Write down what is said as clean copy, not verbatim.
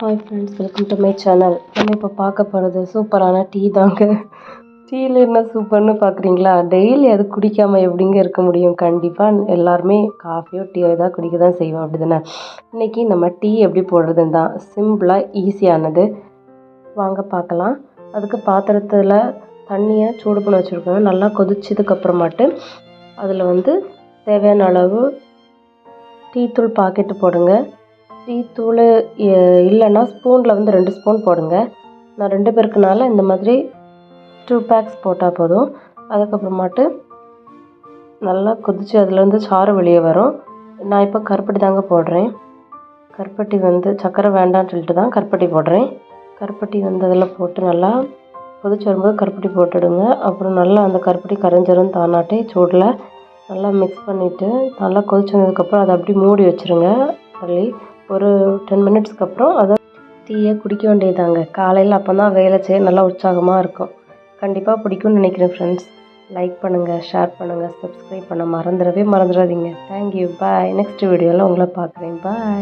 Hi friends, welcome to my channel. நம்ம இப்போ பார்க்க போகிறது சூப்பரான டீ தாங்க. டீயில் என்ன சூப்பர்னு பார்க்குறீங்களா? டெய்லி அது குடிக்காமல் எப்படிங்க இருக்க முடியும்? கண்டிப்பாக எல்லாருமே காஃபியோ டீயோ தான் குடிக்க தான் செய்வோம், அப்படி தானே? இன்றைக்கி நம்ம டீ எப்படி போடுறதுன்னு தான் சிம்பிளாக ஈஸியானது வாங்க பார்க்கலாம். அதுக்கு பாத்திரத்தில் தண்ணியை சூடு பண்ணி வச்சுருக்கோங்க. நல்லா கொதிச்சதுக்கப்புறமாட்டு அதில் தேவையான அளவு டீத்தூள் பாக்கெட்டு போடுங்க. டீ தூள் இல்லைன்னா ஸ்பூனில் 2 ஸ்பூன் போடுங்க. நான் 2 பேருக்குனால இந்த மாதிரி 2 பேக்ஸ் போட்டால் போதும். அதுக்கப்புறமாட்டு நல்லா கொதித்து அதுலேருந்து சாறு வெளியே வரும். நான் இப்போ கருப்பட்டி தாங்க போடுறேன். கருப்பட்டி சர்க்கரை வேண்டான்னு சொல்லிட்டு தான் கருப்பட்டி போடுறேன். கருப்பட்டி அதில் போட்டு நல்லா கொதிச்சு வரும்போது கருப்பட்டி போட்டுடுங்க. அப்புறம் நல்லா அந்த கருப்பட்டி கரைஞ்சிரும் தானாட்டே சூடில். நல்லா மிக்ஸ் பண்ணிவிட்டு நல்லா கொதிச்சு வந்ததுக்கப்புறம் அதை அப்படி மூடி வச்சுருங்க. தள்ளி ஒரு 10 மினிட்ஸ்க்கு அப்புறம் அதை டீயை குடிக்க வேண்டியதாங்க. காலையில் அப்போ தான் வேலை செய்ய நல்லா உற்சாகமாக இருக்கும். கண்டிப்பாக பிடிக்கும்னு நினைக்கிறேன் ஃப்ரெண்ட்ஸ். லைக் பண்ணுங்கள், ஷேர் பண்ணுங்கள், சப்ஸ்கிரைப் பண்ண மறந்துடாதீங்க. தேங்க்யூ, பாய். நெக்ஸ்ட் வீடியோவில் உங்களை பார்க்குறேன். பாய்.